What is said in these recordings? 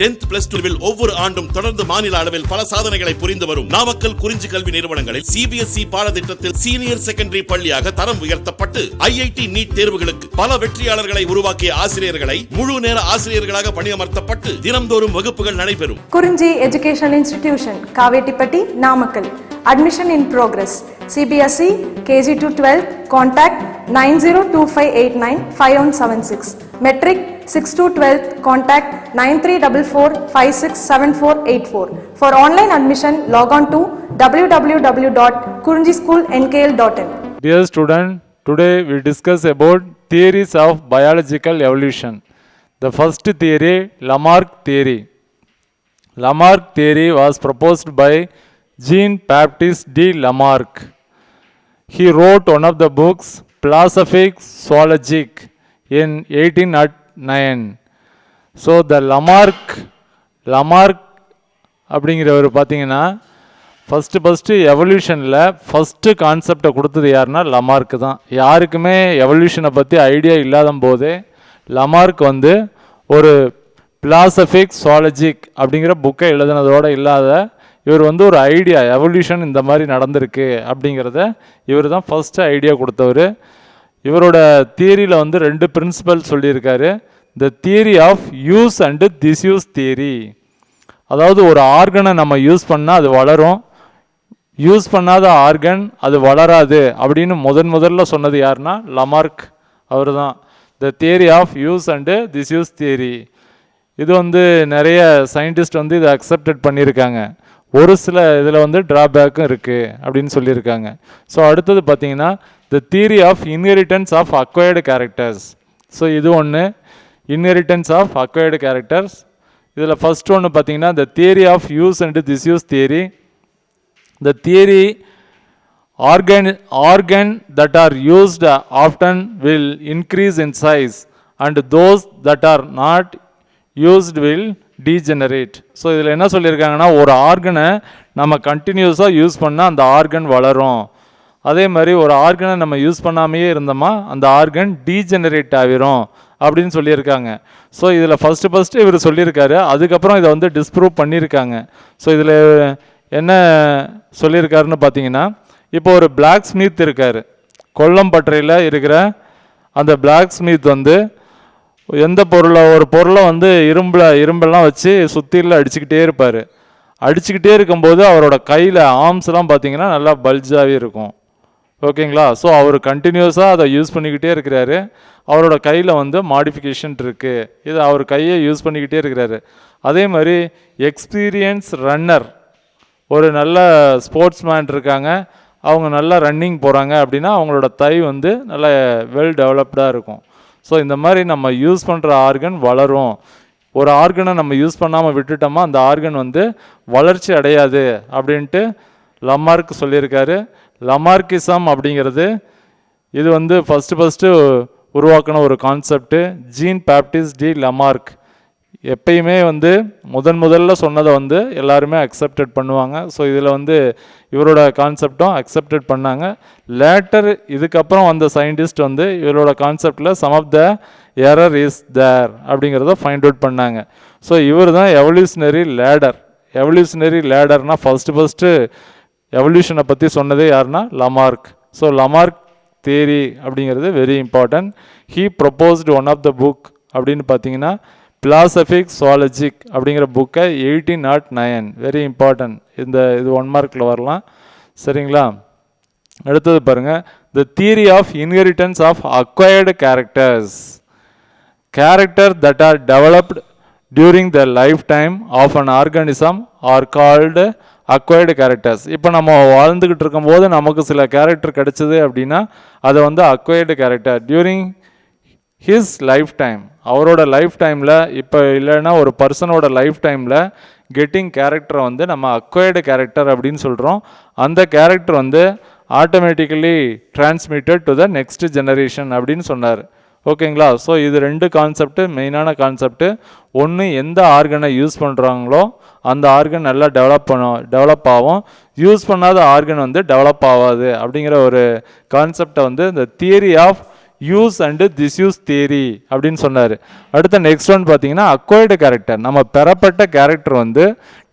10th plus 2 ஒவ்வொரு ஆண்டும் தொடர்ந்து மாநில அளவில் பல சாதனைகளை புரிந்து வரும் நாமக்கல் குறிஞ்சி கல்வி நிறுவனங்களில் சிபிஎஸ்இ பாடத்திட்டத்தில் சீனியர் செகண்டரி பள்ளியாக தரம் உயர்த்தப்பட்டு ஐஐடி நீட் தேர்வுகளுக்கு பல வெற்றியாளர்களை உருவாக்கிய ஆசிரியர்களை முழு நேர ஆசிரியர்களாக பணியமர்த்தப்பட்டு தினம்தோறும் வகுப்புகள் நடைபெறும். குறிஞ்சி educational institution, Kavettipatti, Namakkal. Admission in progress. CBSE KG to 12. Contact 9025895176. Metric 6 to 12. Contact 9344567484. For online admission, log on to www.kurinjischoolnkl.in. Dear student, today we discuss about theories of biological evolution. The first theory, Lamarck theory. Lamarck theory was proposed by Jean-Baptiste de Lamarck. He wrote one of the books, Philosophique Zoologique, in 1809. So the Lamarck அப்படிங்கிறவர் பார்த்தீங்கன்னா first எவல்யூஷனில் first கான்செப்டை கொடுத்தது யாருன்னா லமார்க்கு தான். யாருக்குமே எவல்யூஷனை பற்றி idea இல்லாத போதே லமார்க் வந்து ஒரு பிலாசபிக் சுவாலஜிக் அப்படிங்கிற புக்கை எழுதுனதோடு இல்லாத இவர் வந்து ஒரு ஐடியா எவல்யூஷன் இந்த மாதிரி நடந்திருக்கு அப்படிங்கிறத இவர் தான் ஃபஸ்ட்டு ஐடியா கொடுத்தவர். இவரோட தியரியில் வந்து 2 பிரின்சிபல் சொல்லியிருக்காரு. The theory of use and disuse theory. அதாவது ஒரு ஆர்கனை நம்ம யூஸ் பண்ணால் அது வளரும், யூஸ் பண்ணாத ஆர்கன் அது வளராது அப்படின்னு முதல்ல சொன்னது யாருன்னா லமார்க் அவர் தான். The theory of use and disuse theory. இது வந்து நிறைய சயின்டிஸ்ட் வந்து இதை அக்செப்டட் பண்ணியிருக்காங்க. ஒரு சில இதில் வந்து ட்ராபேக்கும் இருக்குது அப்படின்னு சொல்லியிருக்காங்க. ஸோ அடுத்தது பார்த்தீங்கன்னா the theory of inheritance of acquired characters. So இது ஒன்று, இன்ஹெரிட்டன்ஸ் ஆஃப் அக்வயர்டு கேரக்டர்ஸ். இதில் ஃபஸ்ட் ஒன்று பார்த்தீங்கன்னா the theory of use and disuse theory. The theory organ that are used often will increase in size and those that are not used will degenerate. So இதில் என்ன சொல்லியிருக்காங்கன்னா ஒரு ஆர்கனை நம்ம கண்டினியூஸாக use பண்ணால் அந்த ஆர்கன் வளரும், அதே மாதிரி ஒரு ஆர்கனை நம்ம யூஸ் பண்ணாமையே இருந்தோமா அந்த ஆர்கன் டீஜெனரேட் ஆகிரும் அப்படின்னு சொல்லியிருக்காங்க. ஸோ இதில் ஃபஸ்ட்டு இவர் சொல்லியிருக்காரு. அதுக்கப்புறம் இதை வந்து டிஸ்ப்ரூவ் பண்ணியிருக்காங்க. ஸோ இதில் என்ன சொல்லியிருக்காருன்னு பார்த்தீங்கன்னா, இப்போ ஒரு பிளாக் ஸ்மித் இருக்கார், கொல்லம்பற்றையில் இருக்கிற அந்த பிளாக் ஸ்மித் வந்து எந்த ஒரு பொருளை வந்து இரும்பெல்லாம் வச்சு சுத்தியில் அடிச்சுக்கிட்டே இருப்பார். அடிச்சுக்கிட்டே இருக்கும்போது அவரோட கையில் ஆர்ம்ஸ்லாம் பார்த்தீங்கன்னா நல்லா பல்ஜாகவே இருக்கும். ஓகேங்களா? ஸோ அவர் கண்டினியூஸாக அதை யூஸ் பண்ணிக்கிட்டே இருக்கிறாரு. அவரோட கையில் வந்து மாடிஃபிகேஷன் இருக்குது, இது அவர் கையை யூஸ் பண்ணிக்கிட்டே இருக்கிறாரு. அதே மாதிரி எக்ஸ்பீரியன்ஸ் ரன்னர், ஒரு நல்ல ஸ்போர்ட்ஸ் மேன் இருக்காங்க, அவங்க நல்லா ரன்னிங் போகிறாங்க அப்படின்னா அவங்களோட தை வந்து நல்ல வெல் டெவலப்டாக இருக்கும். ஸோ இந்த மாதிரி நம்ம யூஸ் பண்ணுற ஆர்கன் வளரும். ஒரு ஆர்கனை நம்ம யூஸ் பண்ணாமல் விட்டுட்டோமா அந்த ஆர்கன் வந்து வளர்ச்சி அடையாது அப்படின்ட்டு லமார்க் சொல்லியிருக்காரு. லமார்க்கிசம் அப்படிங்கிறது இது வந்து ஃபஸ்ட்டு உருவாக்கின ஒரு concept. Jean Baptiste de Lamarck எப்பயுமே வந்து முதல்ல சொன்னதை வந்து எல்லாருமே அக்செப்டட் பண்ணுவாங்க. ஸோ இதில் வந்து இவரோட கான்செப்டும் அக்செப்டட் பண்ணாங்க. லேட்டர் இதுக்கப்புறம் வந்த சயின்டிஸ்ட் வந்து இவரோட கான்செப்டில் some of the error is there அப்படிங்கிறத ஃபைண்ட் அவுட் பண்ணாங்க. ஸோ இவர் தான் எவல்யூஷனரி லேடர்னால் ஃபஸ்ட்டு எவல்யூஷனை பற்றி சொன்னதே யாருன்னா லமார்க். ஸோ லமார்க் தியரி அப்படிங்கிறது very important. He proposed one of the book அப்படின்னு பார்த்தீங்கன்னா பிலாசபிக் சுவாலஜிக் அப்படிங்கிற புக்கை 1809. Very important. இது 1 மார்க்கில் வரலாம். சரிங்களா? அடுத்தது பாருங்கள், the theory of inheritance of acquired characters. Character that are developed during the life time of an organism are called acquired characters. இப்போ நம்ம வாழ்ந்துக்கிட்டு இருக்கும்போது நமக்கு சில கேரக்டர் கிடச்சிது அப்படின்னா அதை வந்து acquired character during his life time. அவரோட லைஃப் டைமில், இப்போ இல்லைன்னா ஒரு பர்சனோட லைஃப் டைமில் கெட்டிங் கேரக்டரை வந்து நம்ம அக்வயர்டு கேரக்டர் அப்படின்னு சொல்கிறோம். அந்த கேரக்டர் வந்து automatically transmitted to the next generation அப்படின்னு சொன்னார். ஓகேங்களா? ஸோ இது 2 கான்செப்ட்டு, மெயினான கான்செப்ட்டு. ஒன்று, எந்த ஆர்கனை யூஸ் பண்ணுறாங்களோ அந்த ஆர்கன் நல்லா டெவலப் ஆகும், யூஸ் பண்ணாத ஆர்கன் வந்து டெவலப் ஆகாது அப்படிங்கிற ஒரு கான்செப்டை வந்து இந்த theory of use and disuse theory அப்படின்னு சொன்னார். அடுத்த நெக்ஸ்ட் ஒன் பார்த்தீங்கன்னா அக்வைர்டு கேரக்டர், நம்ம பெறப்பட்ட கேரக்டர் வந்து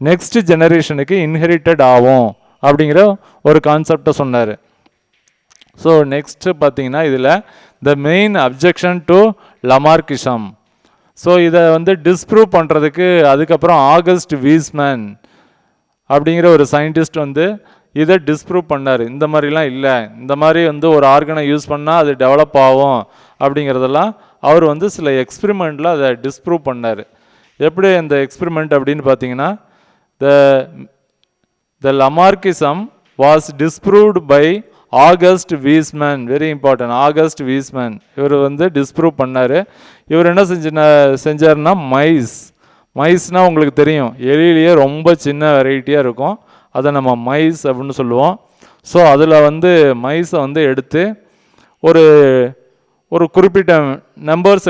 நெக்ஸ்ட் ஜெனரேஷனுக்கு இன்ஹெரிட்டட் ஆகும் அப்படிங்கிற ஒரு கான்செப்டை சொன்னார். ஸோ நெக்ஸ்ட்டு பார்த்தீங்கன்னா இதில் the main objection to Lamarckism. So இதை வந்து டிஸ்ப்ரூவ் பண்ணுறதுக்கு அதுக்கப்புறம் ஆகஸ்ட் வீஸ்மேன் அப்படிங்கிற ஒரு சயின்டிஸ்ட் வந்து இதை டிஸ்ப்ரூவ் பண்ணார். இந்த மாதிரிலாம் இல்லை, இந்த மாதிரி வந்து ஒரு ஆர்கனை யூஸ் பண்ணால் அது டெவலப் ஆகும் அப்படிங்கிறதெல்லாம் அவர் வந்து சில எக்ஸ்பிரிமெண்ட்டில் அதை டிஸ்ப்ரூவ் பண்ணார். எப்படி அந்த எக்ஸ்பிரிமெண்ட் அப்படின்னு பார்த்தீங்கன்னா the Lamarckism was disproved by August Weismann, very important, August Weismann இவர் வந்து டிஸ்ப்ரூவ் பண்ணார். இவர் என்ன செஞ்சார்னா மைஸ்னால் உங்களுக்கு தெரியும், எலியிலேயே ரொம்ப சின்ன வெரைட்டியாக இருக்கும், அதை நம்ம மைஸ் அப்படின்னு சொல்லுவோம். ஸோ அதில் வந்து மைஸை வந்து எடுத்து ஒரு குறிப்பிட்ட நம்பர்ஸ்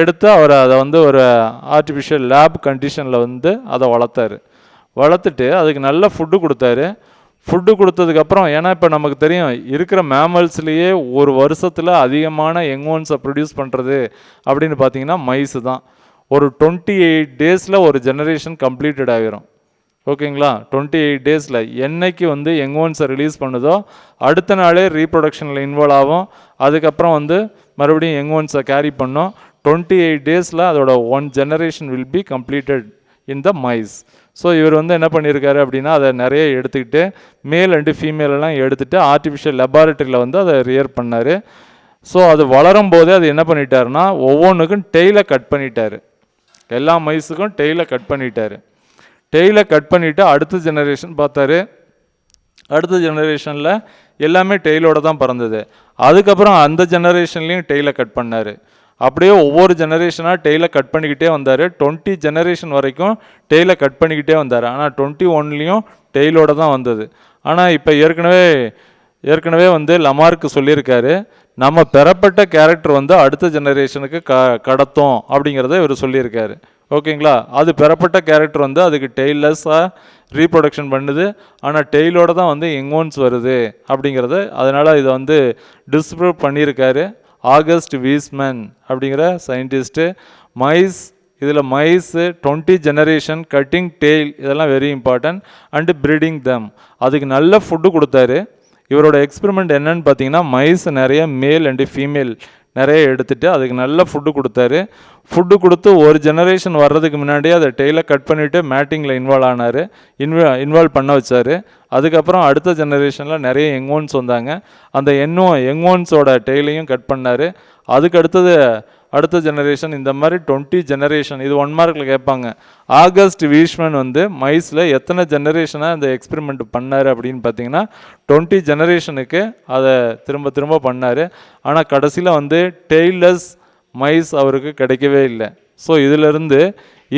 எடுத்து அவர் அதை வந்து ஒரு ஆர்டிஃபிஷியல் லேப் கண்டிஷனில் வந்து அதை வளர்த்துட்டு அதுக்கு நல்ல ஃபுட்டு கொடுத்தாரு. ஃபுட்டு கொடுத்ததுக்கப்புறம், ஏன்னா இப்போ நமக்கு தெரியும் இருக்கிற மேமல்ஸ்லேயே ஒரு வருஷத்தில் அதிகமான யங்ஒன்ஸை ப்ரொடியூஸ் பண்ணுறது அப்படின்னு பார்த்தீங்கன்னா மைஸு தான். ஒரு 28 டேஸில் ஒரு ஜெனரேஷன் கம்ப்ளீட்டட் ஆகிரும். ஓகேங்களா, 28 டேஸில் என்னைக்கு வந்து யங்ஒன்ஸை ரிலீஸ் பண்ணுதோ அடுத்த நாளே ரீப்ரொடக்ஷனில் இன்வால்வ் ஆகும். அதுக்கப்புறம் வந்து மறுபடியும் யங்ஒன்ஸை கேரி பண்ணோம். 28 டேஸில் அதோட 1 generation will be completed in the mice. So இவர் வந்து என்ன பண்ணியிருக்காரு அப்படின்னா அதை நிறைய எடுத்துக்கிட்டு மேல் அண்டு ஃபீமேல் எல்லாம் எடுத்துகிட்டு ஆர்டிஃபிஷியல் லெபார்ட்டரியில் வந்து அதை ரியர் பண்ணார். ஸோ அது வளரும் போதே அது என்ன பண்ணிட்டாருன்னா ஒவ்வொன்றுக்கும் டெய்லை கட் பண்ணிட்டார். எல்லா மைஸுக்கும் டெய்லை கட் பண்ணிவிட்டு அடுத்த ஜெனரேஷன் பார்த்தாரு. அடுத்த ஜெனரேஷனில் எல்லாமே டெய்லோட தான் பிறந்தது. அதுக்கப்புறம் அந்த ஜெனரேஷன்லேயும் டெய்லை கட் பண்ணார். அப்படியே ஒவ்வொரு ஜெனரேஷனாக டெய்லை கட் பண்ணிக்கிட்டே வந்தார். 20 ஜெனரேஷன் வரைக்கும் டெய்லை கட் பண்ணிக்கிட்டே வந்தார். ஆனால் 21லேயும் டெய்லோட தான் வந்தது. ஆனால் இப்போ ஏற்கனவே வந்து லமார்க்கு சொல்லியிருக்காரு, நம்ம பெறப்பட்ட கேரக்டர் வந்து அடுத்த ஜெனரேஷனுக்கு கடத்தும் அப்படிங்கிறத இவர் சொல்லியிருக்காரு. ஓகேங்களா, அது பெறப்பட்ட கேரக்டர் வந்து அதுக்கு டெய்லெஸ்ஸாக ரீப்ரொடக்ஷன் பண்ணுது, ஆனால் டெய்லோட தான் வந்து யங்ஒன்ஸ் வருது அப்படிங்கிறத, அதனால் இதை வந்து டிஸ்ப்ரூவ் பண்ணியிருக்காரு ஆகஸ்ட் வீஸ்மேன் அப்படிங்கிற சயின்டிஸ்ட்டு. இதில் மைஸு 20 ஜெனரேஷன், கட்டிங் டெய்ல், இதெல்லாம் வெரி இம்பார்ட்டன்ட், அண்டு ப்ரீடிங் தம். அதுக்கு நல்ல ஃபுட்டு கொடுத்தாரு. இவரோட எக்ஸ்பெரிமெண்ட் என்னன்னு பார்த்தீங்கன்னா மைஸ் நிறைய மேல் அண்டு ஃபீமேல் நிறைய எடுத்துகிட்டு அதுக்கு நல்ல ஃபுட்டு கொடுத்தாரு. ஃபுட்டு கொடுத்து ஒரு ஜெனரேஷன் வர்றதுக்கு முன்னாடியே அதை டெய்லை கட் பண்ணிவிட்டு மேட்டிங்கில் இன்வால்வ் பண்ண வச்சார். அதுக்கப்புறம் அடுத்த ஜெனரேஷனில் நிறைய யங்ஒன்ஸ் வந்தாங்க. அந்த யங்ஒன்ஸோட டெய்லையும் கட் பண்ணார். அதுக்கு அடுத்த ஜெனரேஷன், இந்த மாதிரி 20 ஜெனரேஷன். இது 1 மார்க்கில் கேட்பாங்க. ஆகஸ்ட் வீஸ்மேன் வந்து மைஸில் எத்தனை ஜெனரேஷனாக அந்த எக்ஸ்பெரிமெண்ட் பண்ணார் அப்படின்னு பார்த்தீங்கன்னா 20 ஜெனரேஷனுக்கு அதை திரும்ப பண்ணார். ஆனால் கடைசியில் வந்து டெய்லெஸ் மைஸ் அவருக்கு கிடைக்கவே இல்லை. ஸோ இதிலிருந்து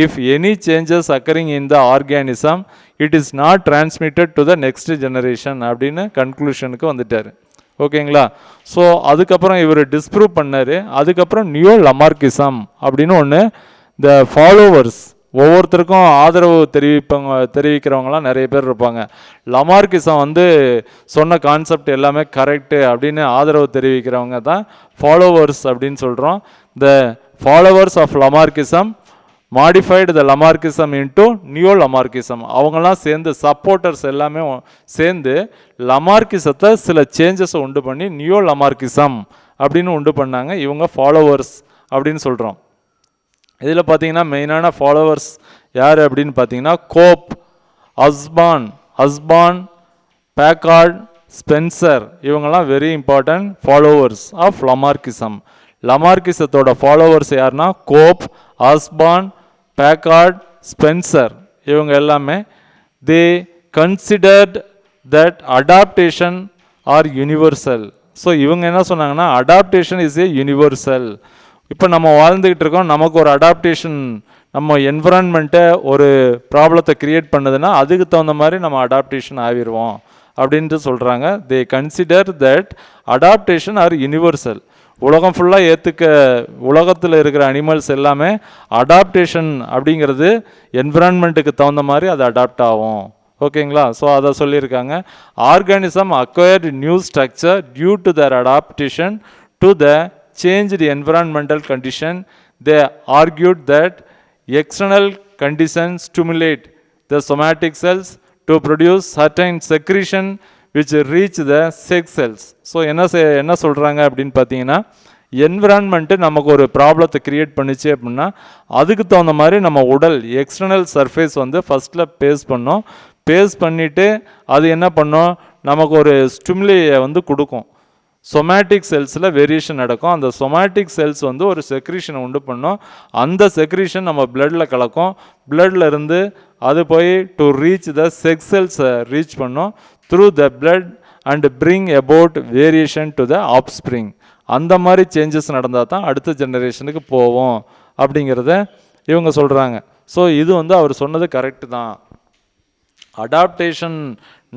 if any changes occurring in the organism it is not transmitted to the next generation அப்படின்னு கன்க்ளூஷனுக்கு வந்துட்டார். ஓகேங்களா, ஸோ அதுக்கப்புறம் இவர் டிஸ்ப்ரூவ் பண்ணார். அதுக்கப்புறம் நியோ லமார்க்கிசம் அப்படின்னு ஒன்று, த ஃபாலோவர்ஸ், ஒவ்வொருத்தருக்கும் ஆதரவு தெரிவிக்கிறவங்களாம் நிறைய பேர் இருப்பாங்க. லமார்க்கிசம் வந்து சொன்ன கான்செப்ட் எல்லாமே கரெக்டு அப்படின்னு ஆதரவு தெரிவிக்கிறவங்க தான் ஃபாலோவர்ஸ் அப்படின்னு சொல்கிறோம். The followers of Lamarckism modified the Lamarckism into neo Lamarckism. அவங்கெல்லாம் சேர்ந்து சப்போர்ட்டர்ஸ் எல்லாமே சேர்ந்து லமார்க்கிசத்தை சில சேஞ்சஸை உண்டு பண்ணி நியோ லமார்க்கிசம் அப்படின்னு உண்டு பண்ணாங்க. இவங்க ஃபாலோவர்ஸ் அப்படின்னு சொல்கிறோம். இதில் பார்த்தீங்கன்னா மெயினான ஃபாலோவர்ஸ் யார் அப்படின்னு பார்த்தீங்கன்னா கோப், ஹஸ்பான், பேக்கார்ட், ஸ்பென்சர், இவங்கெல்லாம் very important followers of Lamarckism. லமார்க்கிசத்தோட ஃபாலோவர்ஸ் யாருன்னா கோப், ஹஸ்பான், பேக்கார்ட், ஸ்பென்சர், இவங்க எல்லாமே they considered that adaptation are universal. So இவங்க என்ன சொன்னாங்கன்னா அடாப்டேஷன் இஸ் ஏ யூனிவர்சல். இப்போ நம்ம வாழ்ந்துக்கிட்டு இருக்கோம், நமக்கு ஒரு அடாப்டேஷன், நம்ம என்விரான்மெண்ட்டை ஒரு ப்ராப்ளத்தை க்ரியேட் பண்ணுதுன்னா அதுக்கு தகுந்த மாதிரி நம்ம அடாப்டேஷன் ஆகிடுவோம் அப்படின்ட்டு சொல்கிறாங்க. They consider that adaptation are universal. உலகம் ஃபுல்லாக உலகத்தில் இருக்கிற அனிமல்ஸ் எல்லாமே அடாப்டேஷன் அப்படிங்கிறது என்விரான்மெண்ட்டுக்கு தகுந்த மாதிரி அது அடாப்ட் ஆகும். ஓகேங்களா, ஸோ அதை சொல்லியிருக்காங்க. Organism acquired new structure due to their adaptation to the changed environmental condition. They argued that external conditions stimulate the somatic cells to produce certain secretion which reach the sex cells. So என்ன சொல்கிறாங்க அப்படின்னு பார்த்தீங்கன்னா, environment நமக்கு ஒரு ப்ராப்ளத்தை create பண்ணிச்சு அப்படின்னா அதுக்கு தகுந்த மாதிரி நம்ம உடல் எக்ஸ்டர்னல் சர்ஃபேஸ் வந்து ஃபஸ்ட்டில் பேஸ் பண்ணோம். பேஸ் பண்ணிவிட்டு அது என்ன பண்ணோம், நமக்கு ஒரு ஸ்டிமுலியை வந்து கொடுக்கும். சொமேட்டிக் செல்ஸில் வேரியேஷன் நடக்கும். அந்த சொமேட்டிக் செல்ஸ் வந்து ஒரு செக்ரீஷனை உண்டு பண்ணோம். அந்த செக்ரீஷன் நம்ம பிளட்டில் கலக்கும். பிளட்டில் இருந்து அது போய் டு ரீச் த செக்ஸ் செல்ஸை ரீச் பண்ணோம் through the blood and bring about variation to the offspring. அந்த மாதிரி சேஞ்சஸ் நடந்தால் தான் அடுத்த ஜெனரேஷனுக்கு போவோம் அப்படிங்கிறத இவங்க சொல்கிறாங்க. ஸோ இது வந்து அவர் சொன்னது கரெக்டு தான். அடாப்டேஷன்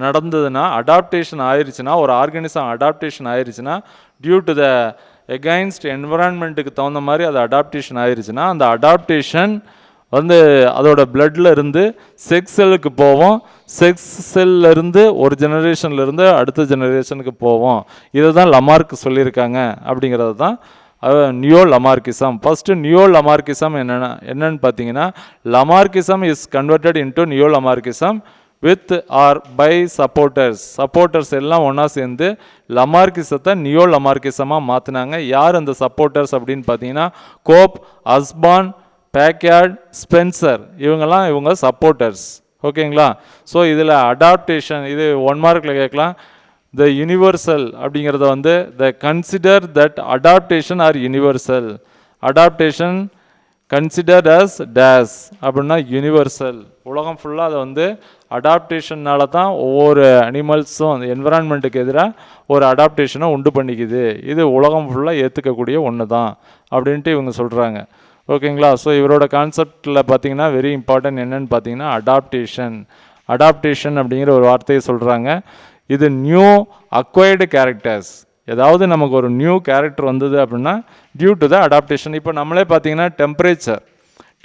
நடந்ததுன்னா, அடாப்டேஷன் ஆயிடுச்சுன்னா, ஒரு ஆர்கானிசம் அடாப்டேஷன் ஆயிடுச்சுன்னா டியூ டு த எகைன்ஸ்ட் என்விரான்மெண்ட்டுக்கு தகுந்த மாதிரி அது அடாப்டேஷன் ஆயிடுச்சுன்னா அந்த அடாப்டேஷன் வந்து அதோட பிளட்டில் இருந்து செக்ஸ் செல்லுக்கு போவோம். செக்ஸ் செல்லிருந்து ஒரு ஜெனரேஷன்லேருந்து அடுத்த ஜெனரேஷனுக்கு போவோம். இதை தான் லமார்க் சொல்லியிருக்காங்க அப்படிங்கிறது தான் neo Lamarckism. First neo Lamarckism என்னன்னு பார்த்தீங்கன்னா, Lamarckism is converted into neo Lamarckism with our by supporters எல்லாம் ஒன்றா சேர்ந்து லமார்க்கிசத்தை நியோ லமார்க்கிசமாக மாற்றினாங்க. யார் அந்த சப்போர்ட்டர்ஸ் அப்படின்னு பார்த்தீங்கன்னா, கோப், அஸ்பான், பேக்யார்ட், ஸ்பென்சர், இவங்க சப்போர்ட்டர்ஸ். ஓகேங்களா? ஸோ இதில் அடாப்டேஷன் இது 1 மார்க்கில் கேட்கலாம். த யூனிவர்சல் அப்படிங்கிறத வந்து the consider that adaptation are universal. Adaptation considered as days அப்படின்னா யூனிவர்சல். உலகம் ஃபுல்லாக அதை வந்து அடாப்டேஷன்னால தான் ஒவ்வொரு அனிமல்ஸும் அந்த என்விரான்மெண்ட்டுக்கு எதிராக ஒரு அடாப்டேஷனை உண்டு பண்ணிக்குது. இது உலகம் ஃபுல்லாக ஏற்றுக்கக்கூடிய ஒன்று தான் அப்படின்ட்டு இவங்க சொல்கிறாங்க. ஓகேங்களா? ஸோ இவரோட கான்செப்டில் பார்த்தீங்கன்னா வெரி இம்பார்ட்டன்ட் என்னன்னு பார்த்தீங்கன்னா அடாப்டேஷன் அப்படிங்கிற ஒரு வார்த்தையை சொல்கிறாங்க. இது நியூ அக்வைர்டு கேரக்டர்ஸ். ஏதாவது நமக்கு ஒரு நியூ கேரக்டர் வந்தது அப்படின்னா டியூ டு த அடாப்டேஷன். இப்போ நம்மளே பார்த்தீங்கன்னா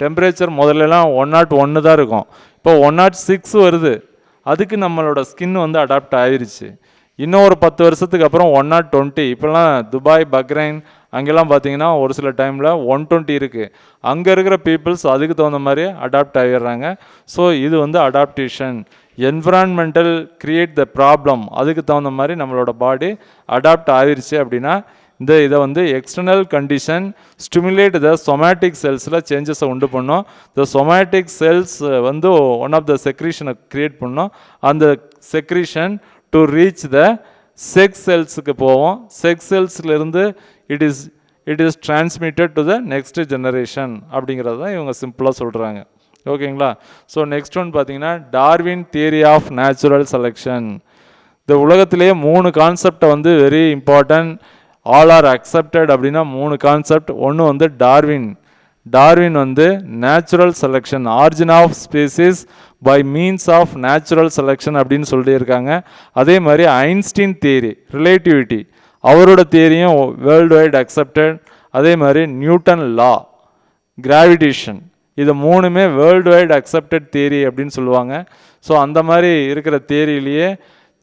டெம்பரேச்சர் முதல்லலாம் 101 தான் இருக்கும். இப்போ 106 வருது. அதுக்கு நம்மளோட ஸ்கின் வந்து அடாப்ட் ஆயிடுச்சு. இன்னும் ஒரு 10 வருஷத்துக்கு அப்புறம் 120. இப்போல்லாம் துபாய், பக்ரைன் அங்கெல்லாம் பார்த்தீங்கன்னா ஒரு சில டைமில் 120 இருக்குது. அங்கே இருக்கிற பீப்புள்ஸ் அதுக்கு தகுந்த மாதிரி அடாப்ட் ஆகிடுறாங்க. ஸோ இது வந்து adaptation. Environmental create the problem, அதுக்கு தகுந்த மாதிரி நம்மளோட பாடி அடாப்ட் ஆகிருச்சு அப்படின்னா இதை வந்து external condition stimulate the somatic செல்ஸில் சேஞ்சஸை உண்டு பண்ணோம். த சொமேட்டிக் செல்ஸ் வந்து ஒன் ஆஃப் த செக்ரீஷனை க்ரியேட் பண்ணோம். அந்த secretion to reach the sex செல்ஸுக்கு போவோம். செக்ஸ் செல்ஸ்லேருந்து it is transmitted to the next generation அப்படிங்கிறது தான் இவங்க சிம்பிளாக சொல்கிறாங்க. ஓகேங்களா? ஸோ நெக்ஸ்ட் ஒன் பார்த்தீங்கன்னா Darwin theory of natural selection. இந்த உலகத்திலேயே 3 கான்செப்டை வந்து very important, all are accepted அப்படின்னா 3 கான்செப்ட். ஒன்று வந்து டார்வின் வந்து natural selection, origin of species by means of natural selection அப்படின்னு சொல்லியிருக்காங்க. அதே மாதிரி ஐன்ஸ்டீன் தியரி ரிலேட்டிவிட்டி, அவரோட தியரியும் வேர்ல்டு வைட் அக்செப்டட். அதே மாதிரி நியூட்டன் லா கிராவிடேஷன், இது 3மே வேர்ல்டு வைட் அக்செப்டட் தியரி அப்படின்னு சொல்லுவாங்க. ஸோ அந்த மாதிரி இருக்கிற தியரியிலேயே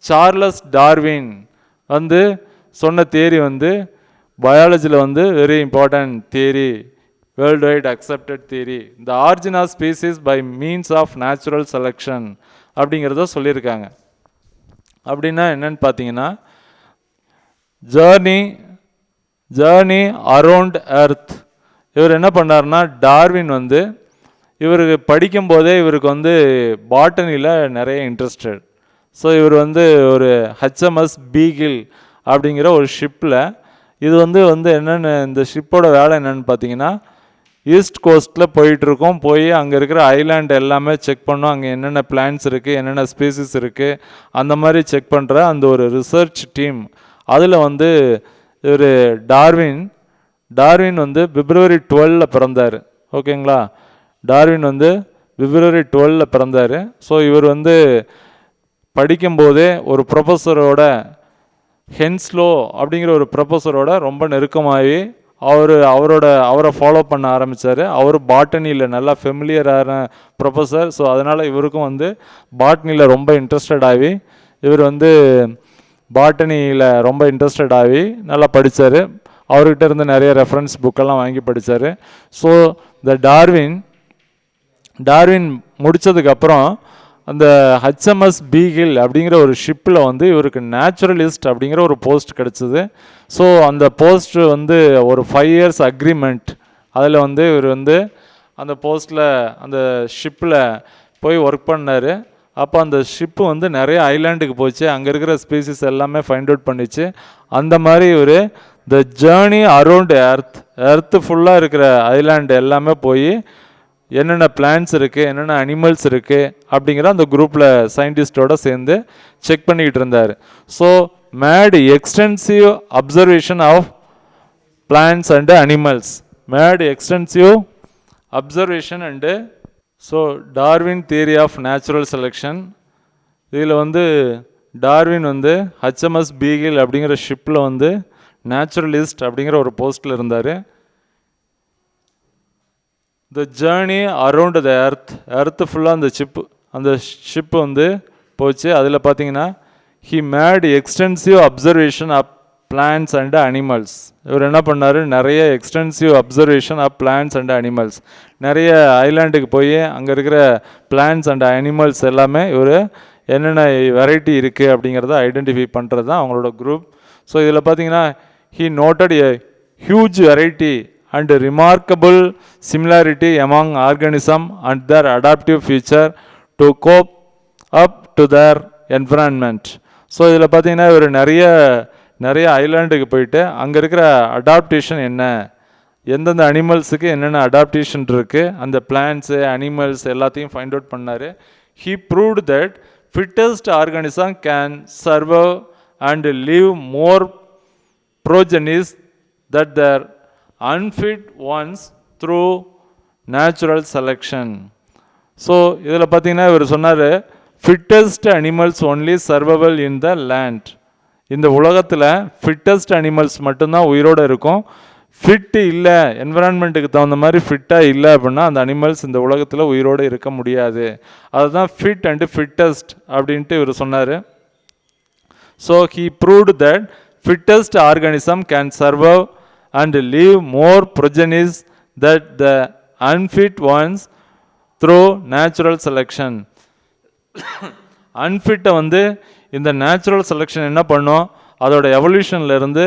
சார்லஸ் டார்வின் வந்து சொன்ன தியரி வந்து பயாலஜியில் வந்து very important theory, worldwide accepted theory, the origin of species by means of natural selection அப்படிங்கிறத சொல்லியிருக்காங்க. அப்படின்னா என்னன்னு பார்த்தீங்கன்னா ஜேர்னி அரவுண்ட் எர்த். இவர் என்ன பண்ணார்னா, டார்வின் வந்து இவருக்கு படிக்கும்போதே இவருக்கு வந்து பாட்டனியில் நிறைய இன்ட்ரெஸ்டட். ஸோ இவர் வந்து ஒரு HMS பீகிள் அப்படிங்கிற ஒரு ஷிப்பில், இது வந்து என்னென்னு இந்த ஷிப்போட வேலை என்னென்னு பார்த்தீங்கன்னா ஈஸ்ட் கோஸ்ட்டில் போயிட்டுருக்கோம். போய் அங்கே இருக்கிற ஐலாண்ட் எல்லாமே செக் பண்ணோம். அங்கே என்னென்ன பிளான்ஸ் இருக்குது, என்னென்ன ஸ்பீசிஸ் இருக்குது, அந்த மாதிரி செக் பண்ணுற அந்த ஒரு ரிசர்ச் டீம். அதில் வந்து இவர் டார்வின் வந்து February 12 பிறந்தார். ஓகேங்களா? டார்வின் வந்து February 12 பிறந்தார். ஸோ இவர் வந்து படிக்கும்போதே ஒரு ப்ரொஃபஸரோட, ஹென்ஸ்லோ அப்படிங்கிற ஒரு ப்ரொஃபஸரோட ரொம்ப நெருக்கமாகி அவரை ஃபாலோ பண்ண ஆரம்பித்தார். அவர் பாட்டனியில் நல்லா ஃபெமிலியரான ப்ரொஃபஸர். ஸோ அதனால் இவருக்கும் வந்து பாட்டனியில் ரொம்ப இன்ட்ரெஸ்டட் ஆகி இவர் வந்து பாட்டனியில் ரொம்ப இன்ட்ரெஸ்டட் ஆகி நல்லா படித்தார். அவர்கிட்ட இருந்து நிறைய ரெஃபரன்ஸ் புக்கெல்லாம் வாங்கி படித்தார். ஸோ இந்த டார்வின் முடித்ததுக்கப்புறம் அந்த ஹெச்எம்எஸ் பீகில் அப்படிங்கிற ஒரு ஷிப்பில் வந்து இவருக்கு நேச்சுரலிஸ்ட் அப்படிங்கிற ஒரு போஸ்ட் கிடச்சிது. ஸோ அந்த போஸ்ட் வந்து ஒரு 5 years அக்ரிமெண்ட், அதில் வந்து இவர் வந்து அந்த போஸ்ட்டில் அந்த ஷிப்பில் போய் ஒர்க் பண்ணார். அப்போ அந்த ஷிப்பு வந்து நிறைய ஐலாண்டுக்கு போச்சு, அங்கே இருக்கிற ஸ்பீசிஸ் எல்லாமே ஃபைண்ட் அவுட் பண்ணிச்சு. அந்த மாதிரி ஒரு த ஜேர்னி அரவுண்ட் எர்த்து ஃபுல்லாக இருக்கிற ஐலாண்டு எல்லாமே போய் என்னென்ன பிளான்ஸ் இருக்குது, என்னென்ன அனிமல்ஸ் இருக்குது அப்படிங்கிற அந்த குரூப்பில் சயின்டிஸ்டோடு சேர்ந்து செக் பண்ணிக்கிட்டு இருந்தார். So made extensive observation of plants and animals, observation and so Darwin theory of natural selection. இதில் வந்து டார்வின் வந்து ஹெச்எம்எஸ் பீகில் அப்படிங்கிற ஷிப்பில் வந்து நேச்சுரலிஸ்ட் அப்படிங்கிற ஒரு போஸ்ட்டில் இருந்தார். The journey around the earth ஃபுல்லாக அந்த ஷிப்பு வந்து போச்சு. அதில் பார்த்தீங்கன்னா he made extensive observation of plants and animals. இவர் என்ன பண்ணார், நிறைய extensive observation of plants and animals, நிறைய ஐலாண்டுக்கு போய் அங்கே இருக்கிற பிளான்ஸ் அண்ட் அனிமல்ஸ் எல்லாமே இவர் என்னென்ன வெரைட்டி இருக்குது அப்படிங்கிறத ஐடென்டிஃபை பண்ணுறது தான் அவங்களோட குரூப். ஸோ இதில் பார்த்தீங்கன்னா he noted a huge variety and remarkable similarity among organism and their adaptive feature to cope up to their environment. So இதில் பார்த்தீங்கன்னா இவர் நிறைய ஐலாண்டுக்கு போயிட்டு அங்கே இருக்கிற அடாப்டேஷன் என்ன, எந்தெந்த அனிமல்ஸுக்கு என்னென்ன அடாப்டேஷன் இருக்குது, அந்த பிளான்ஸு அனிமல்ஸ் எல்லாத்தையும் ஃபைண்ட் அவுட் பண்ணார். He proved that fittest organism can survive and leave more progenies that their unfit ones through natural selection. So இதில் பார்த்தீங்கன்னா இவர் சொன்னார், fittest animals only survival in the land. இந்த உலகத்தில் ஃபிட்டஸ்ட் அனிமல்ஸ் மட்டும்தான் உயிரோடு இருக்கும். ஃபிட்டு இல்லை, என்விரான்மெண்ட்டுக்கு தகுந்த மாதிரி ஃபிட்டாக இல்லை அப்படின்னா அந்த அனிமல்ஸ் இந்த உலகத்தில் உயிரோடு இருக்க முடியாது. அதுதான் ஃபிட் அண்டு ஃபிட்டஸ்ட் அப்படின்ட்டு இவர் சொன்னார். So he proved that fittest organism can survive and leave more progenies that the unfit ones through natural selection. அன்ஃபிட்டை வந்து இந்த நேச்சுரல் செலெக்ஷன் என்ன பண்ணும், அதோட எவல்யூஷன்லேருந்து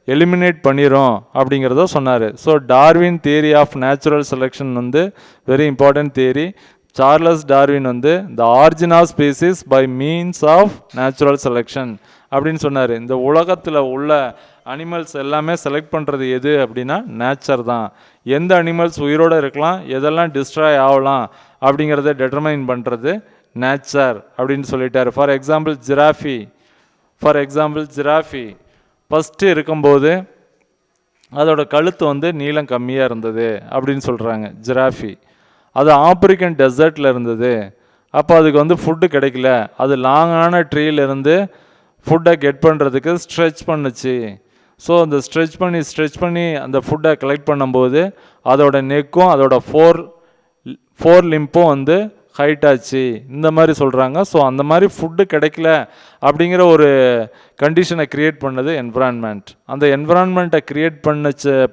எலிமினேட் பண்ணிடும் அப்படிங்கிறத சொன்னார். So Darwin theory of natural selection வந்து very important theory. Charles Darwin வந்து the origin of species by means of natural selection அப்படின்னு சொன்னார். இந்த உலகத்தில் உள்ள அனிமல்ஸ் எல்லாமே செலக்ட் பண்ணுறது எது அப்படின்னா நேச்சர் தான். எந்த அனிமல்ஸ் உயிரோடு இருக்கலாம், எதெல்லாம் டிஸ்ட்ராய் ஆகலாம் அப்படிங்கிறத டெட்டர்மைன் பண்ணுறது நேச்சர் அப்படின்னு சொல்லிட்டார். ஃபார் எக்ஸாம்பிள் ஜிராஃபி ஃபஸ்ட்டு இருக்கும்போது அதோட கழுத்து வந்து நீளம் கம்மியாக இருந்தது அப்படின்னு சொல்கிறாங்க. ஜிராஃபி அது ஆப்பிரிக்கன் டெசர்ட்டில் இருந்தது. அப்போ அதுக்கு வந்து ஃபுட்டு கிடைக்கல, அது லாங்கான ட்ரீலேருந்து ஃபுட்டை கெட் பண்ணுறதுக்கு ஸ்ட்ரெச் பண்ணுச்சு. ஸோ அந்த ஸ்ட்ரெச் பண்ணி அந்த ஃபுட்டை கலெக்ட் பண்ணும்போது அதோட நெக்கும் அதோட ஃபோர் லிம்பும் வந்து ஹைட் ஆச்சு, இந்த மாதிரி சொல்கிறாங்க. ஸோ அந்த மாதிரி ஃபுட்டு கிடைக்கல அப்படிங்கிற ஒரு கண்டிஷனை க்ரியேட் பண்ணது என்விரான்மெண்ட். அந்த என்விரான்மெண்ட்டை க்ரியேட்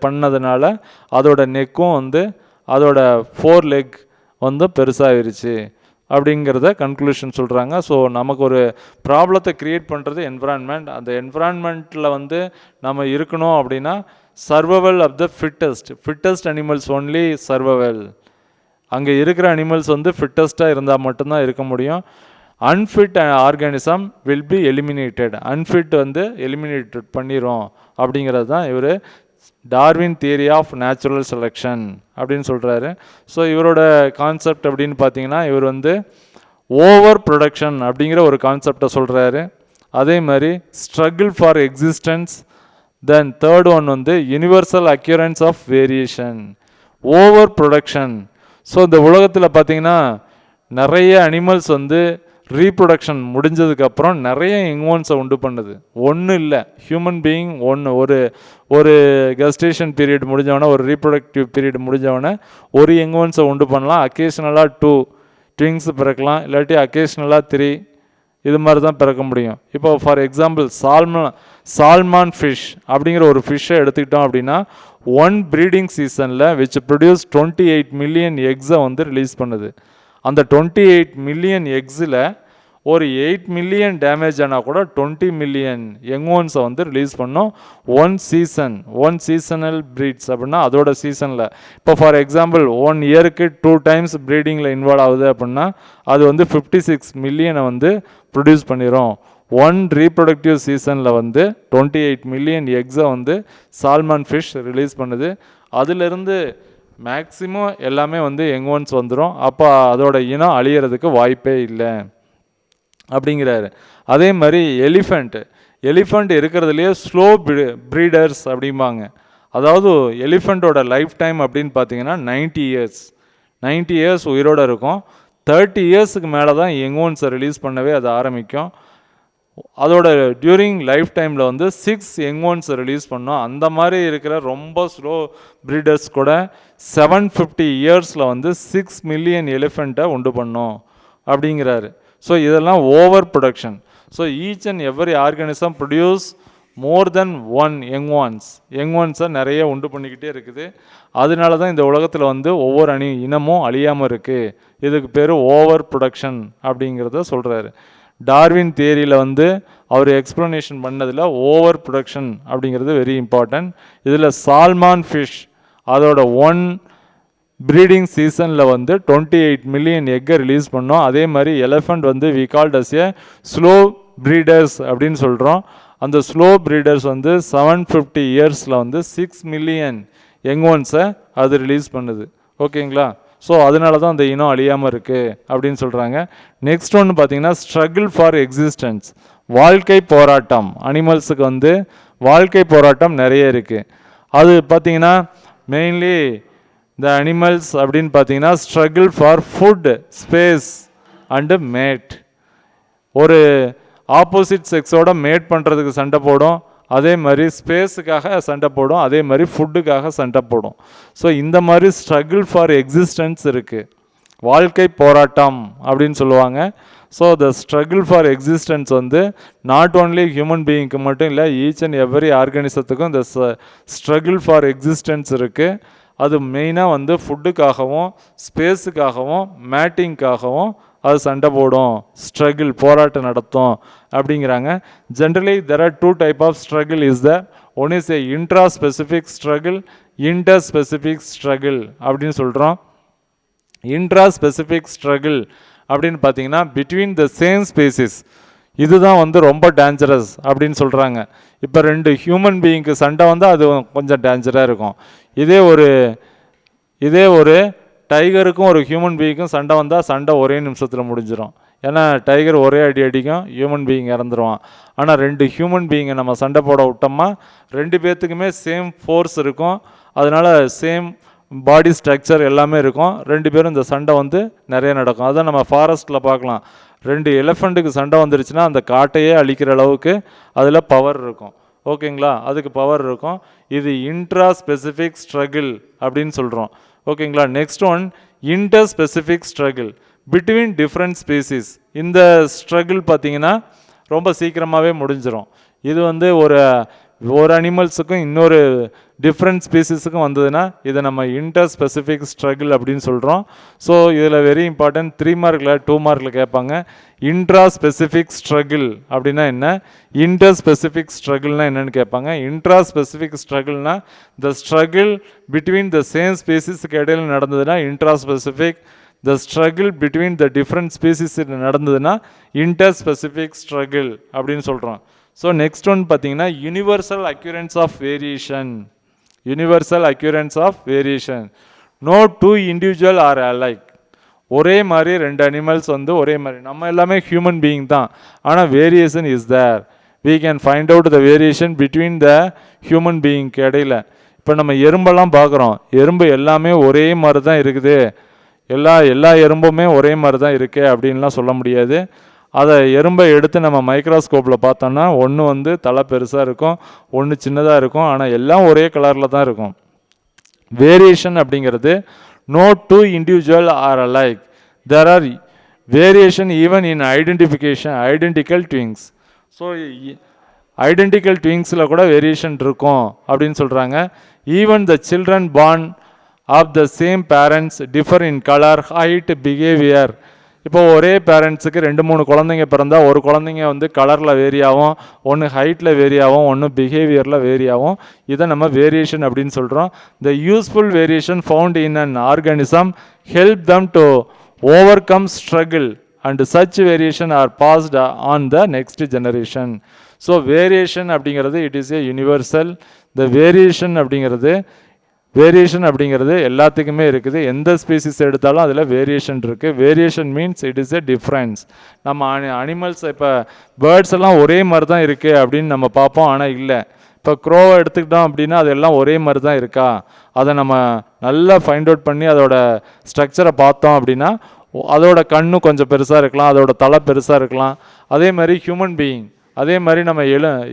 பண்ணதுனால அதோட நெக்கும் வந்து அதோட 4 லெக் வந்து பெருசாகிருச்சு அப்படிங்கிறத கன்க்ளூஷன் சொல்கிறாங்க. ஸோ நமக்கு ஒரு ப்ராப்ளத்தை க்ரியேட் பண்ணுறது என்விரான்மெண்ட். அந்த என்விரான்மெண்ட்டில் வந்து நம்ம இருக்கணும் அப்படின்னா survival of the fittest animals only survival. அங்கே இருக்கிற அனிமல்ஸ் வந்து ஃபிட்டஸ்ட்டாக இருந்தால் மட்டும்தான் இருக்க முடியும். Unfit organism will be eliminated. Unfit வந்து எலிமினேட்டட் பண்ணிடும் அப்படிங்கிறது தான் இவர் Darwin theory of natural selection அப்படின்னு சொல்கிறாரு. ஸோ இவரோட கான்செப்ட் அப்படின்னு பார்த்தீங்கன்னா இவர் வந்து ஓவர் ப்ரொடக்ஷன் அப்படிங்கிற ஒரு கான்செப்டை சொல்கிறாரு. அதே மாதிரி struggle for existence. Then third one வந்து universal occurrence of variation. Over production. So இந்த உலகத்தில் பார்த்தீங்கன்னா நிறைய அனிமல்ஸ் வந்து ரீப்ரொடக்ஷன் முடிஞ்சதுக்கப்புறம் நிறைய யங்ஒன்ஸை உண்டு பண்ணுது. ஒன்றும் இல்லை, ஹியூமன் பீயிங் ஒரு கஸ்டேஷன் பீரியட் முடிஞ்சவொடனே, ஒரு ரீப்ரொடக்டிவ் பீரியட் முடிஞ்சவொடனே ஒரு யங்ஒன்ஸை உண்டு பண்ணலாம். அக்கேஷ்னலாக 2 ட்விங்ஸ் பிறக்கலாம், இல்லாட்டி அக்கேஷ்னலாக 3, இது மாதிரி தான் பிறக்க முடியும். இப்போ ஃபார் எக்ஸாம்பிள் சால்மான் ஃபிஷ் அப்படிங்கிற ஒரு ஃபிஷ்ஷை எடுத்துக்கிட்டோம் அப்படின்னா ஒன் ப்ரீடிங் சீசனில் விச் ப்ரொடியூஸ் 28 மில்லியன் எக்ஸை வந்து ரிலீஸ் பண்ணுது. அந்த 28 மில்லியன் எக்ஸில் ஒரு 8 மில்லியன் டேமேஜ் ஆனால் கூட 20 மில்லியன் யங்ஓன்ஸை வந்து ரிலீஸ் பண்ணோம் ஒன் சீசனல் ப்ரீட்ஸ் அப்படின்னா அதோட சீசனில். இப்போ ஃபார் எக்ஸாம்பிள் 1 இயருக்கு 2 டைம்ஸ் ப்ரீடிங்கில் இன்வால்வ் ஆகுது அப்படின்னா அது வந்து 56 மில்லியனை வந்து ப்ரொடியூஸ் பண்ணிடும். 1 ரீப்ரொடக்டிவ் சீசனில் வந்து 28 மில்லியன் எக்ஸை வந்து சால்மான் ஃபிஷ் ரிலீஸ் பண்ணுது. அதிலிருந்து மேக்ஸிமம் எல்லாமே வந்து யங்ஓன்ஸ் வந்துடும். அப்போ அதோட இனம் அழியறதுக்கு வாய்ப்பே இல்லை அப்படிங்கிறாரு. அதே மாதிரி எலிஃபண்ட் இருக்கிறதுலையே ஸ்லோ ப்ரீடர்ஸ் அப்படிம்பாங்க. அதாவது எலிஃபண்ட்டோட லைஃப் டைம் அப்படின்னு பார்த்தீங்கன்னா 90 இயர்ஸ் உயிரோடு இருக்கும். 30 இயர்ஸுக்கு மேலே தான் யங்ஓன்ஸை ரிலீஸ் பண்ணவே அது ஆரம்பிக்கும். அதோட டியூரிங் லைஃப் டைமில் வந்து 6 யங்ஓன்ஸை ரிலீஸ் பண்ணோம். அந்த மாதிரி இருக்கிற ரொம்ப ஸ்லோ ப்ரீடர்ஸ் கூட 750 இயர்ஸில் வந்து 6 மில்லியன் எலிஃபெண்ட்டை உண்டு பண்ணோம் அப்படிங்கிறாரு. ஸோ இதெல்லாம் over production. So each and every organism produce more then 1 யங்ஓன்ஸை நிறைய உண்டு பண்ணிக்கிட்டே இருக்குது. அதனால தான் இந்த உலகத்தில் வந்து ஒவ்வொரு இனமும் அழியாமல் இருக்குது. இதுக்கு பேர் ஓவர் ப்ரொடக்ஷன் அப்படிங்கிறத சொல்கிறாரு. டார்வின் தியரியில் வந்து அவர் எக்ஸ்ப்ளனேஷன் பண்ணதில் ஓவர் ப்ரொடக்ஷன் அப்படிங்கிறது வெரி இம்பார்ட்டன்ட். இதில் சால்மான் ஃபிஷ் அதோட 1 ப்ரீடிங் சீசனில் வந்து 28 மில்லியன் எக்கை ரிலீஸ் பண்ணோம். அதே மாதிரி எலிஃபண்ட் வந்து we called as a slow breeders அப்படின்னு சொல்கிறோம். அந்த ஸ்லோ ப்ரீடர்ஸ் வந்து 750 இயர்ஸில் வந்து 6 மில்லியன் யங்ஓன்ஸை அது ரிலீஸ் பண்ணுது. ஓகேங்களா? ஸோ அதனால தான் அந்த இனம் அழியாமல் இருக்குது அப்படின்னு சொல்கிறாங்க. நெக்ஸ்ட் ஒன்று பார்த்தீங்கன்னா ஸ்ட்ரகிள் ஃபார் எக்ஸிஸ்டன்ஸ், வாழ்க்கை போராட்டம். அனிமல்ஸுக்கு வந்து வாழ்க்கை போராட்டம் நிறைய இருக்குது. அது பார்த்தீங்கன்னா மெயின்லி இந்த அனிமல்ஸ் அப்படின்னு பார்த்தீங்கன்னா struggle for food, space and mate. ஒரு ஆப்போசிட் செக்ஸோட மேட் பண்ணுறதுக்கு சண்டை போடும், அதே மாதிரி ஸ்பேஸுக்காக சண்டை போடும், அதே மாதிரி ஃபுட்டுக்காக சண்டை போடும். ஸோ இந்த மாதிரி ஸ்ட்ரகிள் ஃபார் எக்ஸிஸ்டன்ஸ் இருக்குது, வாழ்க்கை போராட்டம் அப்படின்னு சொல்லுவாங்க. So the struggle for existence வந்து நாட் ஓன்லி ஹியூமன் பீயிங்க்கு மட்டும் இல்லை, ஈச் அண்ட் எவ்ரி ஆர்கானிசத்துக்கும் இந்த ஸ்ட்ரகிள் ஃபார் எக்ஸிஸ்டன்ஸ் இருக்குது. அது மெயினாக வந்து ஃபுட்டுக்காகவும் ஸ்பேஸுக்காகவும் மேட்டிங்காகவும் அது சண்டை போடும், ஸ்ட்ரகிள் போராட்டம் நடத்தும் அப்படிங்கிறாங்க. Generally there are 2 type of struggle is the one is a intraspecific struggle, inter specific struggle அப்படின்னு சொல்கிறோம். இன்ட்ரா ஸ்பெசிஃபிக் ஸ்ட்ரகிள் அப்படின்னு பார்த்தீங்கன்னா பிட்வீன் த சேம் ஸ்பீசிஸ், இதுதான் வந்து ரொம்ப டேஞ்சரஸ் அப்படின்னு சொல்கிறாங்க. இப்போ 2 ஹியூமன் பீயிங்க்கு சண்டை வந்தால் அது கொஞ்சம் டேஞ்சராக இருக்கும். இதே ஒரு டைகருக்கும் ஒரு ஹியூமன் பீயிங்க்கும் சண்டை வந்தால் சண்டை ஒரே நிமிஷத்தில் முடிஞ்சிடும். ஏன்னா டைகர் ஒரே அடி அடிக்கும், ஹியூமன் பீயிங் இறந்துருவான். ஆனால் 2 ஹியூமன் பீயிங்கை நம்ம சண்டை போட விட்டோம்னா 2 பேர்த்துக்குமே சேம் ஃபோர்ஸ் இருக்கும், அதனால் சேம் பாடி ஸ்ட்ரக்சர் எல்லாமே இருக்கும். 2 பேரும் இந்த சண்டை வந்து நிறைய நடக்கும். அதை நம்ம ஃபாரஸ்ட்டில் பார்க்கலாம். 2 எலிஃபண்ட்டுக்கு சண்டை வந்துருச்சுன்னா அந்த காட்டையே அழிக்கிற அளவுக்கு அதில் பவர் இருக்கும். ஓகேங்களா? அதுக்கு பவர் இருக்கும். இது இன்ட்ரா ஸ்பெசிஃபிக் ஸ்ட்ரகிள் அப்படின்னு சொல்கிறோம். ஓகேங்களா? Next one inter specific struggle between different species. இந்த ஸ்ட்ரகிள் பார்த்தீங்கன்னா ரொம்ப சீக்கிரமாகவே முடிஞ்சிடும். இது வந்து ஒரு அனிமல்ஸுக்கும் இன்னொரு டிஃப்ரெண்ட் ஸ்பீசிஸுக்கும் வந்ததுன்னா இதை நம்ம இன்டர் ஸ்பெசிஃபிக் ஸ்ட்ரகிள் அப்படின்னு சொல்கிறோம். ஸோ இதில் வெரி இம்பார்ட்டன்ட் 3 மார்க்கில் 2 மார்க்கில் கேட்பாங்க. இன்ட்ரா ஸ்பெசிஃபிக் ஸ்ட்ரகிள் அப்படின்னா என்ன, இன்டர் ஸ்பெசிஃபிக் ஸ்ட்ரகிள்னா என்னன்னு கேட்பாங்க. இன்ட்ரா ஸ்பெசிஃபிக் ஸ்ட்ரகிள்னா the struggle between the same ஸ்பீசிஸுக்கு இடையில நடந்ததுன்னா intra specific, the struggle between the different species நடந்ததுன்னா இன்டர் ஸ்பெசிஃபிக் ஸ்ட்ரகிள் அப்படின்னு சொல்கிறோம். ஸோ நெக்ஸ்ட் ஒன் பார்த்தீங்கன்னா universal occurrence of variation. Universal occurrence of variation. No 2 individual are alike. ஒரே மாதிரி 2 animals வந்து ஒரே மாதிரி, நம்ம எல்லாமே ஹியூமன் பீயிங் தான், ஆனால் variation is there. we can find out the variation between the human being இடையில. இப்போ நம்ம எறும்பெல்லாம் பார்க்குறோம், எறும்பு எல்லாமே ஒரே மாதிரி தான் இருக்குது, எல்லா எறும்புமே ஒரே மாதிரி தான் இருக்குது அப்படின்லாம் சொல்ல முடியாது. அதை எறும்பை எடுத்து நம்ம மைக்ரோஸ்கோப்பில் பார்த்தோம்னா ஒன்று வந்து தலை பெருசாக இருக்கும், ஒன்று சின்னதாக இருக்கும், ஆனால் எல்லாம் ஒரே கலரில் தான் இருக்கும். வேரியேஷன் அப்படிங்கிறது no 2 individual are alike, there are variation even in identical twins. So identical ட்விங்ஸில் கூட வேரியேஷன் இருக்கும் அப்படின்னு சொல்கிறாங்க. Even the children born of the same parents differ in colour, height, behaviour. இப்போ ஒரே பேரண்ட்ஸுக்கு 2-3 குழந்தைங்க பிறந்தால் ஒரு குழந்தைங்க வந்து கலரில் வேரி ஆகும், ஒன்று ஹைட்டில் வேரி ஆகும், ஒன்று பிஹேவியரில் வேரி ஆகும். இதை நம்ம வேரியேஷன் அப்படின்னு சொல்கிறோம். The useful variation found in an organism help them to overcome struggle and such variation are passed on the next generation. So variation அப்படிங்கிறது it is a universal. The variation அப்படிங்கிறது எல்லாத்துக்குமே இருக்குது. எந்த ஸ்பீசிஸ் எடுத்தாலும் அதில் variation இருக்குது. Variation means it is a difference. நம்ம animals இப்போ பேர்ட்ஸ் எல்லாம் ஒரே மாதிரி தான் இருக்குது அப்படின்னு நம்ம பார்ப்போம், ஆனால் இல்லை. இப்போ க்ரோவை எடுத்துக்கிட்டோம் அப்படின்னா அதெல்லாம் ஒரே மாதிரி தான் இருக்கா, அதை நம்ம நல்லா ஃபைண்ட் அவுட் பண்ணி அதோட ஸ்ட்ரக்சரை பார்த்தோம் அப்படின்னா அதோட கண்ணு கொஞ்சம் பெருசாக இருக்கலாம், அதோட தலை பெருசாக இருக்கலாம். அதே மாதிரி ஹியூமன் பீயிங், அதே மாதிரி நம்ம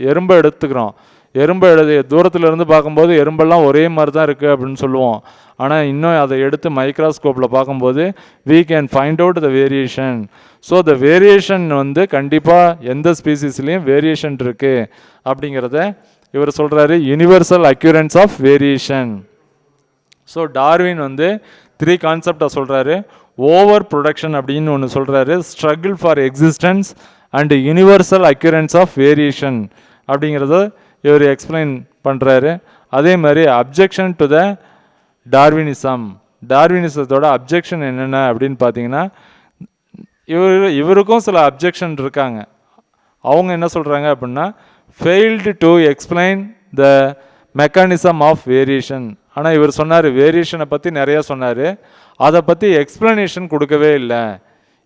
எறும்பை எடுத்துக்கிறோம். எறும்பை தூரத்தில் இருந்து பார்க்கும்போது எறும்பெல்லாம் ஒரே மாதிரி தான் இருக்குது அப்படின்னு சொல்லுவோம். ஆனால் இன்னும் அதை எடுத்து மைக்ரோஸ்கோப்பில் பார்க்கும்போது we can find out the variation. So the variation வந்து கண்டிப்பாக எந்த ஸ்பீசிஸ்லேயும் வேரியேஷன் இருக்குது அப்படிங்கிறத இவர் சொல்கிறாரு. Universal occurrence of variation. So Darwin வந்து 3 கான்செப்டை சொல்கிறாரு. ஓவர் ப்ரொடக்ஷன் அப்படின்னு ஒன்று சொல்கிறாரு, struggle for existence and universal occurrence of variation அப்படிங்கிறத இவர் எக்ஸ்பிளைன் பண்ணுறாரு. அதே மாதிரி அப்ஜெக்ஷன் டு த டார்வினிசத்தோட அப்ஜெக்ஷன் என்னென்ன அப்படின்னு பார்த்தீங்கன்னா இவருக்கும் சில அப்ஜெக்ஷன் இருக்காங்க. அவங்க என்ன சொல்கிறாங்க அப்படின்னா failed to explain the mechanism of variation. ஆனால் இவர் சொன்னார், வேரியேஷனை பற்றி நிறையா சொன்னார், அதை பற்றி எக்ஸ்பிளனேஷன் கொடுக்கவே இல்லை.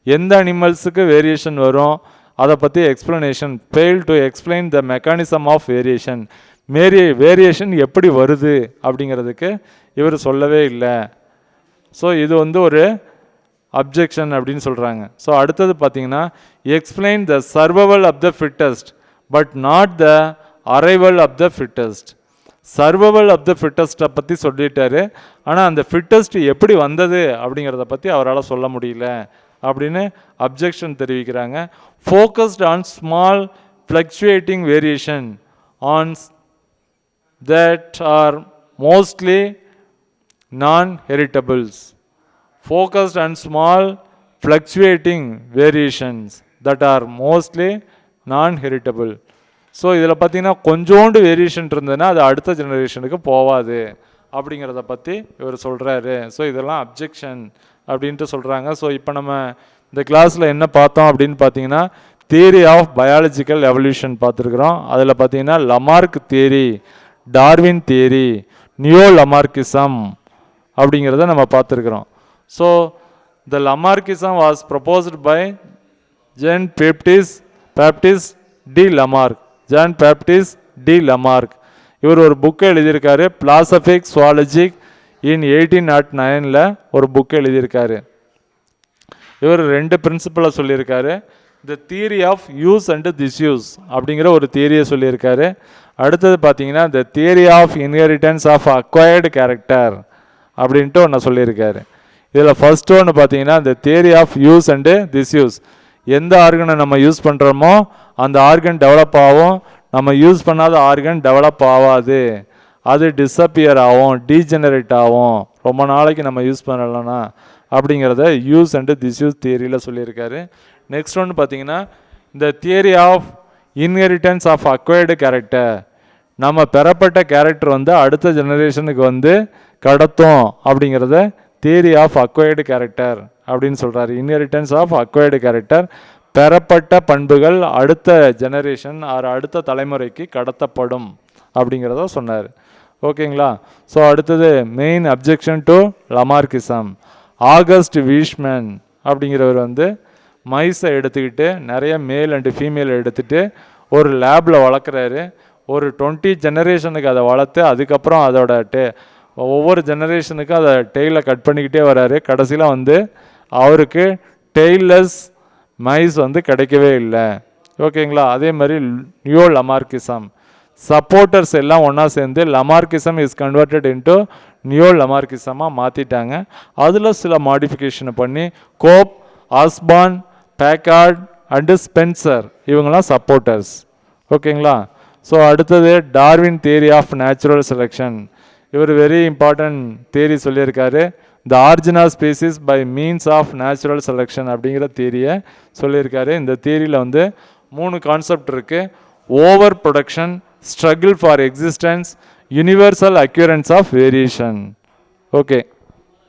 எந்த அனிமல்ஸுக்கு வேரியேஷன் வரும் அதை பற்றி explanation, fail to explain the mechanism of variation. Variation எப்படி வருது அப்படிங்கிறதுக்கு இவர் சொல்லவே இல்லை. ஸோ இது வந்து ஒரு அப்ஜெக்ஷன் அப்படின்னு சொல்கிறாங்க. ஸோ அடுத்தது பார்த்தீங்கன்னா explain the survival of the fittest but not the arrival of the fittest. Survival of the ஃபிட்டஸ்ட்டை பற்றி சொல்லிட்டாரு, ஆனால் அந்த ஃபிட்டஸ்ட் எப்படி வந்தது அப்படிங்கிறத பற்றி அவரால் சொல்ல முடியல அப்படின்னு அப்ஜெக்ஷன் தெரிவிக்கிறாங்க. Focused on small fluctuating variation on that are mostly non heritables. Focused on small fluctuating variations that are mostly non heritable. So இதில் பார்த்தீங்கன்னா கொஞ்சோண்டு வேரியேஷன் இருந்ததுன்னா அது அடுத்த ஜெனரேஷனுக்கு போகாது அப்படிங்கிறத பற்றி இவர் சொல்கிறாரு. ஸோ இதெல்லாம் அப்ஜெக்ஷன் அப்படின்ட்டு சொல்கிறாங்க. ஸோ இப்போ நம்ம இந்த கிளாஸில் என்ன பார்த்தோம் அப்படின்னு பார்த்தீங்கன்னா தியரி ஆஃப் பயாலஜிக்கல் எவல்யூஷன் பார்த்துருக்குறோம். அதில் பார்த்தீங்கன்னா Lamarck theory, Darwin theory, neo Lamarckism அப்படிங்கிறத நம்ம பார்த்துருக்குறோம். So the Lamarckism was proposed by Jean Baptiste de Lamarck. Jean Baptiste de Lamarck இவர் ஒரு புக்கை எழுதியிருக்காரு, பிலாசபிக் சுவாலஜிக் இன் 1809 ஒரு புக்கு எழுதியிருக்காரு. இவர் 2 பிரின்சிபலை சொல்லியிருக்காரு. The theory of use and disuse அப்படிங்கிற ஒரு தியரியை சொல்லியிருக்காரு. அடுத்தது பார்த்தீங்கன்னா the theory of inheritance of acquired character அப்படின்ட்டு ஒன்று சொல்லியிருக்காரு. இதில் ஃபர்ஸ்ட் ஒன்று பார்த்தீங்கன்னா the theory of use and disuse. எந்த ஆர்கனை நம்ம யூஸ் பண்ணுறோமோ அந்த ஆர்கன் டெவலப் ஆகும், நம்ம யூஸ் பண்ணாத ஆர்கன் டெவலப் ஆகாது, அது டிஸப்பியர் ஆகும், டீஜெனரேட் ஆகும், ரொம்ப நாளைக்கு நம்ம யூஸ் பண்ணலன்னா அப்படிங்கிறத யூஸ் அண்டு டிஸ்யூஸ் தியரியில் சொல்லியிருக்காரு. நெக்ஸ்ட் ஒன்று பார்த்தீங்கன்னா இந்த theory of inheritance of acquired character. நம்ம பெறப்பட்ட கேரக்டர் வந்து அடுத்த ஜெனரேஷனுக்கு வந்து கடத்தும் அப்படிங்கிறத தியரி ஆஃப் அக்வயர்டு கேரக்டர் அப்படின்னு சொல்கிறாரு. இன்ஹெரிட்டன்ஸ் ஆஃப் அக்வயர்டு கேரக்டர், பெறப்பட்ட பண்புகள் அடுத்த ஜெனரேஷன் அடுத்த தலைமுறைக்கு கடத்தப்படும் அப்படிங்கிறத சொன்னார். ஓகேங்களா? ஸோ அடுத்தது மெயின் அப்ஜெக்ஷன் டு லமார்க்கிசம். ஆகஸ்ட் வீஷ்மேன் அப்படிங்கிறவர் வந்து மைஸை எடுத்துக்கிட்டு நிறைய மேல் அண்டு ஃபீமேல் எடுத்துகிட்டு ஒரு லேபில் வளர்க்குறாரு. ஒரு 20 ஜெனரேஷனுக்கு அதை வளர்த்து அதுக்கப்புறம் அதோட ஒவ்வொரு ஜெனரேஷனுக்கும் அதை டெய்லை கட் பண்ணிக்கிட்டே வர்றாரு. கடைசியில் வந்து அவருக்கு டெய்லெஸ் மைஸ் வந்து கிடைக்கவே இல்லை. ஓகேங்களா? அதே மாதிரி நியோ லமார்க்கிசம். சப்போர்ட்டர்ஸ் எல்லாம் ஒன்றா சேர்ந்து Lamarckism is converted into neo லமார்க்கிசமாக மாற்றிட்டாங்க. அதில் சில மாடிஃபிகேஷனை பண்ணி Cope Osborn, Packard and Spencer இவங்கெல்லாம் சப்போர்ட்டர்ஸ். ஓகேங்களா? ஸோ அடுத்தது Darwin theory of natural selection. இவர் வெரி இம்பார்ட்டன்ட் தியரி சொல்லியிருக்காரு. The origin of species by means of natural selection அப்படிங்கிற தியரியை சொல்லியிருக்காரு. இந்த தியரியில் வந்து 3 கான்செப்ட் இருக்குது. Overproduction, struggle for existence, universal occurrence of variation. Okay,